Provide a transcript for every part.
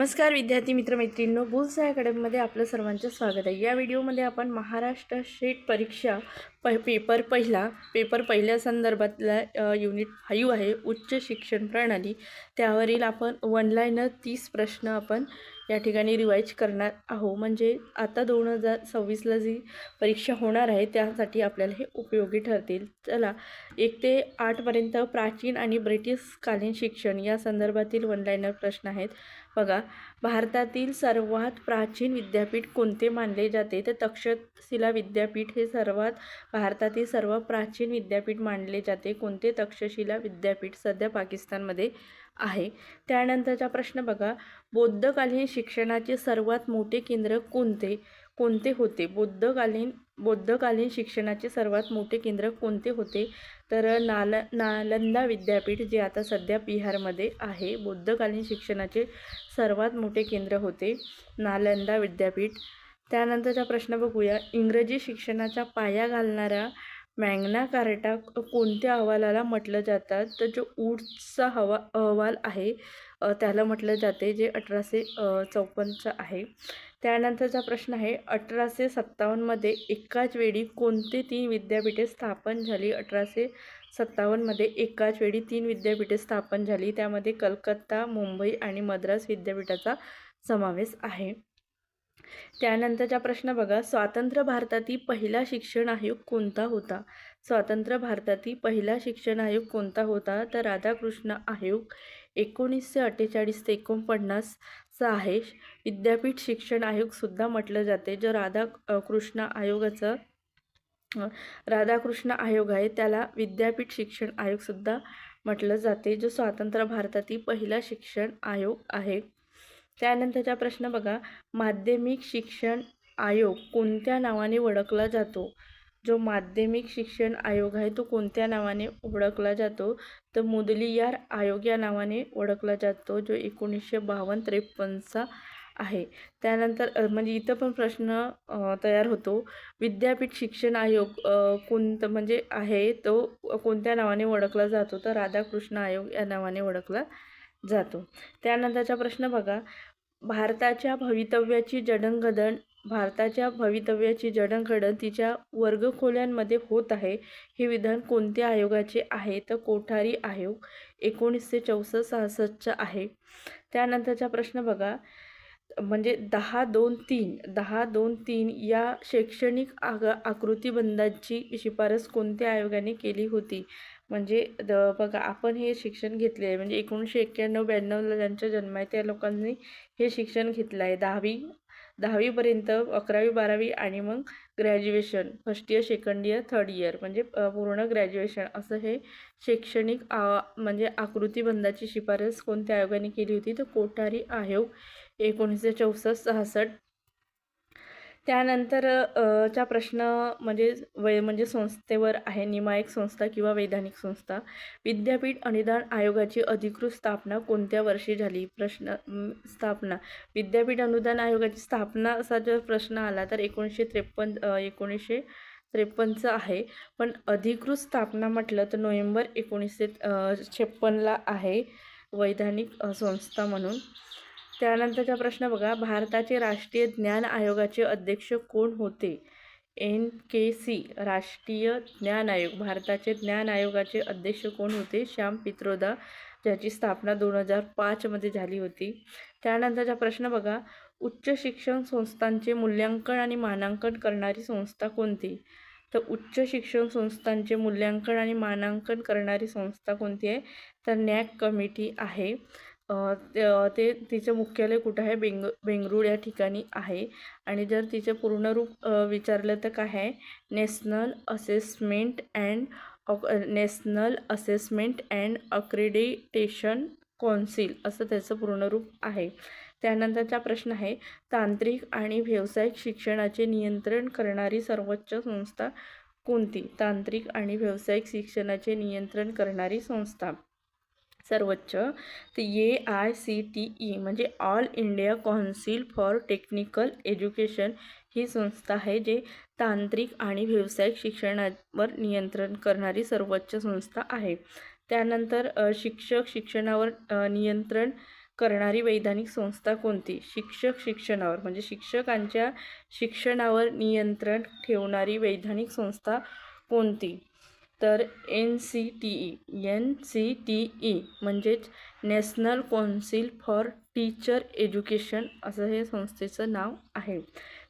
नमस्कार विद्यार्थी मित्र मैत्रिणींनो, बुल्सआय अकॅडमीमध्ये आपलं सर्वांचं स्वागत आहे। या व्हिडिओमध्ये आपण महाराष्ट्र स्टेट परीक्षा पेपर पहिल्या संदर्भातला युनिट 5 आहे उच्च शिक्षण प्रणाली, त्यावरील आपण वन लाइनर 30 प्रश्न आपण या ठिकाणी रिवाइज करणार आहोत। म्हणजे आता 2026ला जी परीक्षा होणार आहे त्यासाठी आपल्याला हे उपयोगी ठरतील। चला 1 ते 8 पर्यंत प्राचीन आणि ब्रिटिश कालीन शिक्षण या संदर्भातील वन लाइनर प्रश्न आहेत। बघा, भारतातील सर्वात प्राचीन विद्यापीठ कोणते मानले जाते? तर तक्षशिला विद्यापीठ हे भारतातील सर्वात प्राचीन विद्यापीठ मानले जाते। कोणते? तक्षशिला विद्यापीठ सध्या पाकिस्तानमध्ये आहे। त्यानंतरचा प्रश्न बघा, बौद्धकालीन शिक्षणाचे सर्वात मोठे केंद्र कोणते होते? बौद्धकालीन शिक्षणाचे सर्वात मोठे केंद्र कोणते होते? तर नालंदा विद्यापीठ, जे आता सध्या बिहारमध्ये आहे। बौद्धकालीन शिक्षणाचे सर्वात मोठे केंद्र होते नालंदा विद्यापीठ। त्यानंतरचा प्रश्न बघूया, इंग्रजी शिक्षणाचा पाया घालणारा मॅग्ना कार्टा कोणत्या अहवालाला म्हटलं जातं? तर जो वुड्सचा अहवाल आहे त्याला म्हटलं जाते, जे 1854चा आहे। त्यानंतरचा प्रश्न आहे, 1857मध्ये एकाच वेळी कोणते 3 विद्यापीठे स्थापन झाली? 1857मध्ये एकाच वेळी 3 विद्यापीठे स्थापन झाली, त्यामध्ये कलकत्ता, मुंबई आणि मद्रास विद्यापीठाचा समावेश आहे। त्यानंतरचा प्रश्न बघा, स्वतंत्र भारतातील पहिला शिक्षण आयोग कोणता होता? स्वतंत्र भारतातील पहिला शिक्षण आयोग कोणता होता? तर राधाकृष्ण आयोग 1948 ते 49चा आहे। विद्यापीठ शिक्षण आयोग सुद्धा म्हटलं जाते। जो राधाकृष्ण आयोग आहे त्याला विद्यापीठ शिक्षण आयोग सुद्धा म्हटलं जाते, जो स्वतंत्र भारतातील पहिला शिक्षण आयोग आहे। त्यानंतरचा प्रश्न बघा, माध्यमिक शिक्षण आयोग कोणत्या नावाने ओळखला जातो? जो माध्यमिक शिक्षण आयोग आहे तो कोणत्या नावाने ओळखला जातो? तर मुदलियार आयोग या नावाने ओळखला जातो, जो 1952-53चा आहे। त्यानंतर म्हणजे इथं पण प्रश्न तयार होतो, विद्यापीठ शिक्षण आयोग कोणतं म्हणजे आहे तो कोणत्या नावाने ओळखला जातो? तर राधाकृष्ण आयोग या नावाने ओळखला जातो। त्यानंतरचा प्रश्न बघा, भारताच्या भवितव्याची जडणघडण तिच्या वर्गखोल्यांमध्ये होत आहे, हे विधान कोणत्या आयोगाचे आहे? तर कोठारी आयोग 1964-66चा आहे। त्यानंतरचा प्रश्न बघा, म्हणजे 10-2-3 या शैक्षणिक आकृतिबंधाची शिफारस कोणत्या आयोगाने केली होती? म्हणजे बघा, आपण हे शिक्षण घेतले आहे, म्हणजे 1991-92ला ज्यांचा जन्म आहे त्या लोकांनी हे शिक्षण घेतलं आहे। 10वीपर्यंत, 11वी-12वी आणि मग graduation, first year, second year, third year, म्हणजे पूर्ण ग्रॅज्युएशन असं हे शैक्षणिक म्हणजे आकृतिबंधाची शिफारस कोणत्या आयोगाने केली होती? तर कोठारी आयोग 1964-66। त्यानंतर चा प्रश्न म्हणजे संस्थेवर आहे, नियामक संस्था किंवा वैधानिक संस्था। विद्यापीठ अनुदान आयोगाची अधिकृत स्थापना कोणत्या वर्षी झाली? स्थापना विद्यापीठ अनुदान आयोगाची स्थापना असा जर प्रश्न आला तर 1953चा आहे, पण अधिकृत स्थापना म्हटलं तर नोव्हेंबर 1956ला आहे, वैधानिक संस्था म्हणून। त्यानंतरचा प्रश्न बघा, भारताचे राष्ट्रीय ज्ञान आयोगाचे अध्यक्ष कोण होते? NKC राष्ट्रीय ज्ञान आयोग, भारताचे ज्ञान आयोगाचे अध्यक्ष कोण होते? श्याम पित्रोदा, ज्याची स्थापना 2005मध्ये झाली होती। त्यानंतरचा प्रश्न बघा, उच्च शिक्षण संस्थांचे मूल्यांकन आणि मानांकन करणारी संस्था कोणती? तर उच्च शिक्षण संस्थांचे मूल्यांकन आणि मानांकन करणारी संस्था कोणती आहे? तर नॅक कमिटी आहे। तिचं मुख्यालय कुठं आहे? बेंगळुरू या ठिकाणी आहे। आणि जर तिचं पूर्ण रूप विचारलं तर काय आहे? National assessment and accreditation council असं त्याचं पूर्ण रूप आहे। त्यानंतरचा प्रश्न आहे, तांत्रिक आणि व्यावसायिक शिक्षणाचे नियंत्रण करणारी सर्वोच्च संस्था कोणती? तांत्रिक आणि व्यावसायिक शिक्षणाचे नियंत्रण करणारी संस्था सर्वोच्च, तर AICTE म्हणजे all India council for technical education ही संस्था आहे, जे तांत्रिक आणि व्यावसायिक शिक्षणावर नियंत्रण करणारी सर्वोच्च संस्था आहे। त्यानंतर शिक्षणावर नियंत्रण करणारी वैधानिक संस्था कोणती? शिक्षक शिक्षणावर म्हणजे शिक्षकांच्या शिक्षणावर नियंत्रण ठेवणारी वैधानिक संस्था कोणती? तर NCTE म्हणजेच national council for teacher education असं हे संस्थेचं नाव आहे.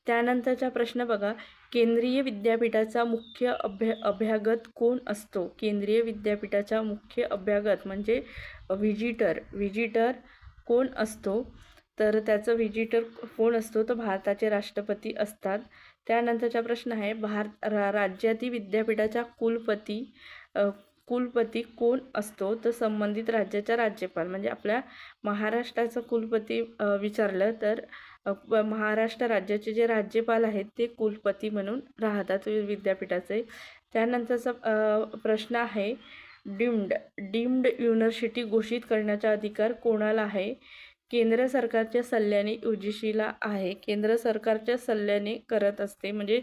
त्यानंतरचा प्रश्न बघा, केंद्रीय विद्यापीठाचा मुख्य अभ्यागत कोण असतो? केंद्रीय विद्यापीठाचा मुख्य अभ्यागत म्हणजे व्हिजिटर कोण असतो? तर त्याचं व्हिजिटर कोण असतो? तर भारताचे राष्ट्रपती असतात. त्यानंतरचा प्रश्न आहे, राज्यातील विद्यापीठाचा कुलपती कोण असतो? तर संबंधित राज्याचा राज्यपाल. म्हणजे आपल्या महाराष्ट्राचा कुलपती विचारलं तर महाराष्ट्र राज्याचे जे राज्यपाल आहेत ते कुलपती म्हणून राहतात विद्यापीठाचे. त्यानंतरचा प्रश्न आहे, डीम्ड युनिव्हर्सिटी घोषित करण्याचा अधिकार कोणाला आहे? केंद्र सरकारच्या सल्ल्याने UGCला आहे. केंद्र सरकारच्या सल्ल्याने करत असते. म्हणजे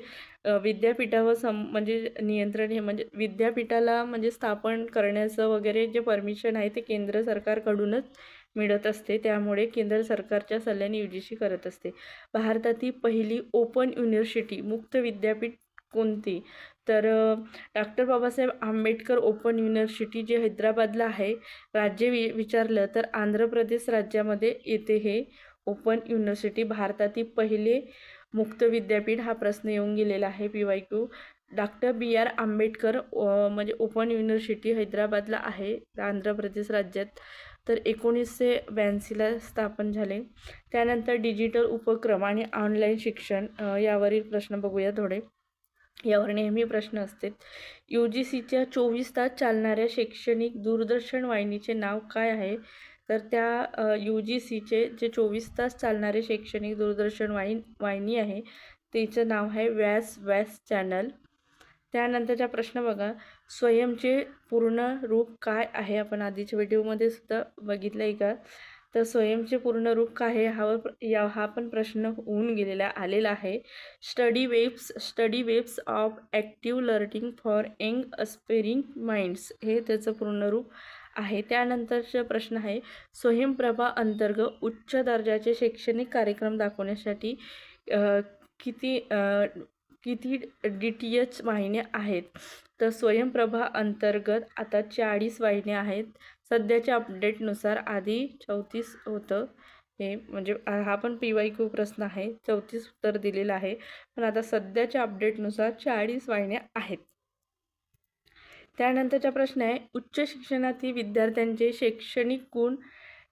विद्यापीठावर म्हणजे नियंत्रण हे म्हणजे विद्यापीठाला म्हणजे स्थापन करण्याचं वगैरे जे परमिशन आहे ते केंद्र सरकारकडूनच मिळत असते. त्यामुळे केंद्र सरकारच्या सल्ल्याने UGC करत असते. भारतातील पहिली ओपन युनिव्हर्सिटी मुक्त विद्यापीठ कोणती? तर doctor Babasaheb Ambedkar open university जे हैदराबादला आहे. राज्य विचारलं तर आंध्र प्रदेश राज्यामध्ये येते हे ओपन युनिव्हर्सिटी. भारतातील पहिले मुक्त विद्यापीठ हा प्रश्न येऊन गेलेला आहे PYQ. डॉक्टर BR आंबेडकर म्हणजे ओपन युनिव्हर्सिटी हैदराबादला आहे आंध्र प्रदेश राज्यात. तर 1982ला स्थापन झाले. त्यानंतर डिजिटल उपक्रम आणि ऑनलाईन शिक्षण यावरील प्रश्न बघूया थोडे. यावर नेहमी प्रश्न असतात. UGCच्या 24 तास चालणाऱ्या शैक्षणिक दूरदर्शन वाहिनीचे नाव काय आहे? तर त्या UGCचे जे 24 तास चालणारे शैक्षणिक दूरदर्शन वाहिनी आहे तिचं नाव आहे व्यास चॅनल. त्यानंतरचा प्रश्न बघा, स्वयंचे पूर्ण रूप काय आहे? आपण आधीच्या व्हिडिओमध्ये सुद्धा बघितलं आहे का? तर स्वयंचे पूर्ण रूप काय आहे हा पण प्रश्न होऊन आलेला आहे. Study webs of active learning for young aspiring minds हे त्याचं पूर्ण रूप आहे. त्यानंतरचा प्रश्न आहे, स्वयंप्रभा अंतर्गत उच्च दर्जाचे शैक्षणिक कार्यक्रम दाखवण्यासाठी किती DTH वाहिन्या आहेत? तर स्वयंप्रभा अंतर्गत आता 40 वाहिन्या आहेत. सध्याच्या अपडेटनुसार आधी 34 होतं हे, म्हणजे हा पण PYQ प्रश्न आहे. 34 उत्तर दिलेलं आहे, पण आता सध्याच्या अपडेटनुसार 40 वाहिन्या आहेत. त्यानंतरचा प्रश्न आहे, उच्च शिक्षणातील विद्यार्थ्यांचे शैक्षणिक गुण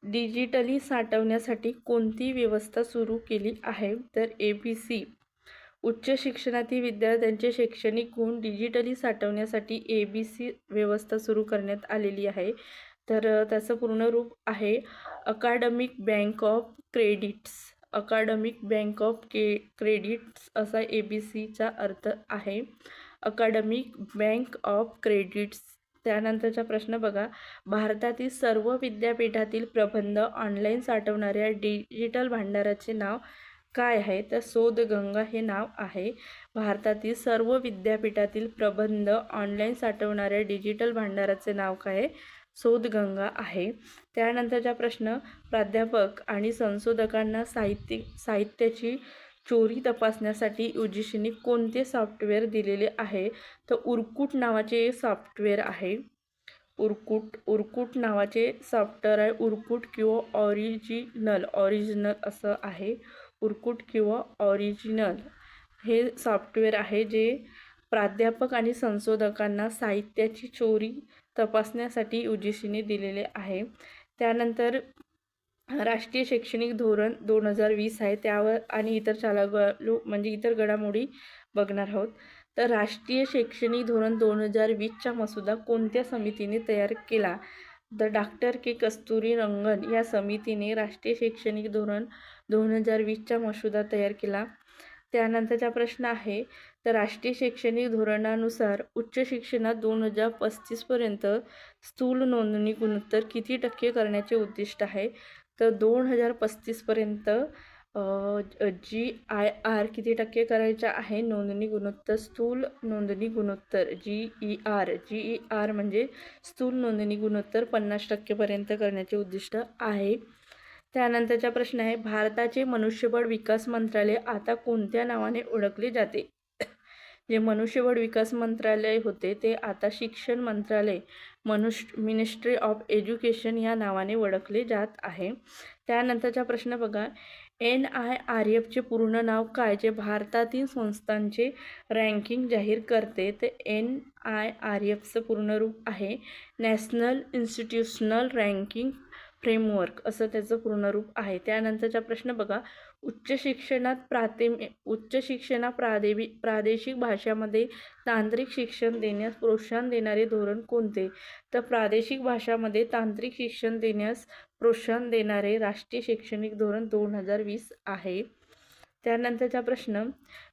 डिजिटली साठवण्यासाठी कोणती व्यवस्था सुरू केली आहे? तर ABC. उच्च शिक्षणातील विद्यार्थ्यांचे शैक्षणिक गुण डिजिटली साठवण्यासाठी ABC व्यवस्था सुरू करण्यात आलेली आहे. तर त्याचं पूर्ण रूप आहे अकाडमिक बँक ऑफ क्रेडिट्स असा ABCचा अर्थ आहे. Academic bank of credits. त्यानंतरचा प्रश्न बघा, भारतातील सर्व विद्यापीठातील प्रबंध ऑनलाईन साठवणाऱ्या डिजिटल भांडाराचे नाव काय आहे? तर शोधगंगा हे नाव आहे. भारतातील सर्व विद्यापीठातील प्रबंध ऑनलाईन साठवणाऱ्या डिजिटल भांडाराचे नाव काय आहे? शोधगंगा आहे. त्यानंतरचा प्रश्न, प्राध्यापक आणि संशोधकांना साहित्याची चोरी तपासण्यासाठी UGCने कोणते सॉफ्टवेअर दिलेले आहे? तर उरकुट नावाचे सॉफ्टवेअर आहे. उरकुट नावाचे सॉफ्टवेअर आहे. उरकुट किंवा ऑरिजिनल असं आहे. उरकुट किंवा ऑरिजिनल हे सॉफ्टवेअर आहे जे प्राध्यापक आणि संशोधकांना साहित्याची चोरी तपासण्यासाठी UGCने दिलेले आहे. त्यानंतर राष्ट्रीय शैक्षणिक धोरण 2020 आहे, त्यावर आणि इतर घडामोडी बघणार आहोत. तर राष्ट्रीय शैक्षणिक धोरण 2020चा मसुदा कोणत्या समितीने तयार केला? तर डॉक्टर कस्तुरीरंगन या समितीने राष्ट्रीय शैक्षणिक धोरण 2020चा मसुदा तयार केला. त्यानंतरचा प्रश्न आहे, तर राष्ट्रीय शैक्षणिक धोरणानुसार उच्च शिक्षणात 2035पर्यंत स्थूल नोंदणी गुणोत्तर किती टक्के करण्याचे उद्दिष्ट आहे? तर 2035पर्यंत GIR किती टक्के करायचा आहे? नोंदणी गुणोत्तर, स्थूल नोंदणी गुणोत्तर GER म्हणजे स्थूल नोंदणी गुणोत्तर 50% पर्यंत करण्याचे उद्दिष्ट आहे. त्यानंतरचा प्रश्न आहे, भारताचे मनुष्यबळ विकास मंत्रालय आता कोणत्या नावाने ओळखले जाते? जे मनुष्यबळ विकास मंत्रालय होते ते आता शिक्षण मंत्रालय मिनिस्ट्री ऑफ एज्युकेशन या नावाने ओळखले जात आहे. त्यानंतरचा प्रश्न बघा, NIRFचे पूर्ण नाव काय, जे भारतातील संस्थांचे रँकिंग जाहीर करते? ते NIRFचं पूर्ण रूप आहे नॅशनल इन्स्टिट्यूशनल रँकिंग फ्रेमवर्क, असं त्याचं पूर्ण रूप आहे. त्यानंतरचा प्रश्न बघा, उच्च शिक्षणात प्रादेशिक भाषामध्ये तांत्रिक शिक्षण देण्यास प्रोत्साहन देणारे धोरण कोणते? तर प्रादेशिक भाषामध्ये तांत्रिक शिक्षण देण्यास प्रोत्साहन देणारे राष्ट्रीय शैक्षणिक धोरण 2020 आहे. त्यानंतरचा प्रश्न,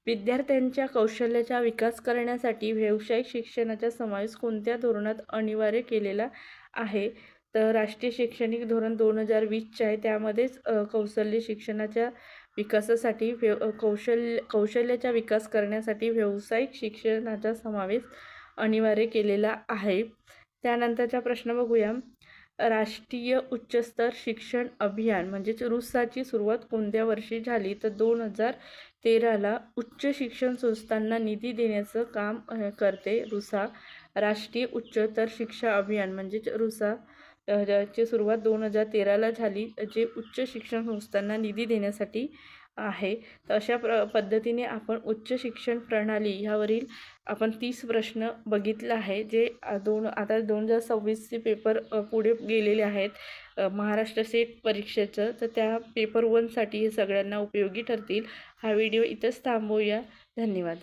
विद्यार्थ्यांच्या कौशल्याचा विकास करण्यासाठी व्यावसायिक शिक्षणाचा समावेश कोणत्या धोरणात अनिवार्य केलेला आहे? तर राष्ट्रीय शैक्षणिक धोरण 2020 आहे. त्यामध्येच कौशल्य शिक्षणाच्या विकासासाठी कौशल्याचा विकास करण्यासाठी व्यावसायिक शिक्षणाचा समावेश अनिवार्य केलेला आहे. त्यानंतरचा प्रश्न बघूया, राष्ट्रीय उच्चतर शिक्षण अभियान म्हणजेच रुसाची सुरुवात कोणत्या वर्षी झाली? तर 2013ला उच्च शिक्षण संस्थांना निधी देण्याचं काम करते रुसा. राष्ट्रीय उच्चतर शिक्षा अभियान म्हणजेच रुसा ची सुरुवात 2013ला झाली, जे उच्च शिक्षण संस्थांना निधी देण्यासाठी आहे. तर अशा पद्धतीने आपण उच्च शिक्षण प्रणाली ह्यावरील आपण 30 प्रश्न बघितले आहे, जे आता 2026चे पेपर पुढे गेलेले आहेत महाराष्ट्र सेट परीक्षेचं. तर त्या पेपर 1साठी हे सगळ्यांना उपयोगी ठरतील. हा व्हिडिओ इथंच थांबवूया. धन्यवाद.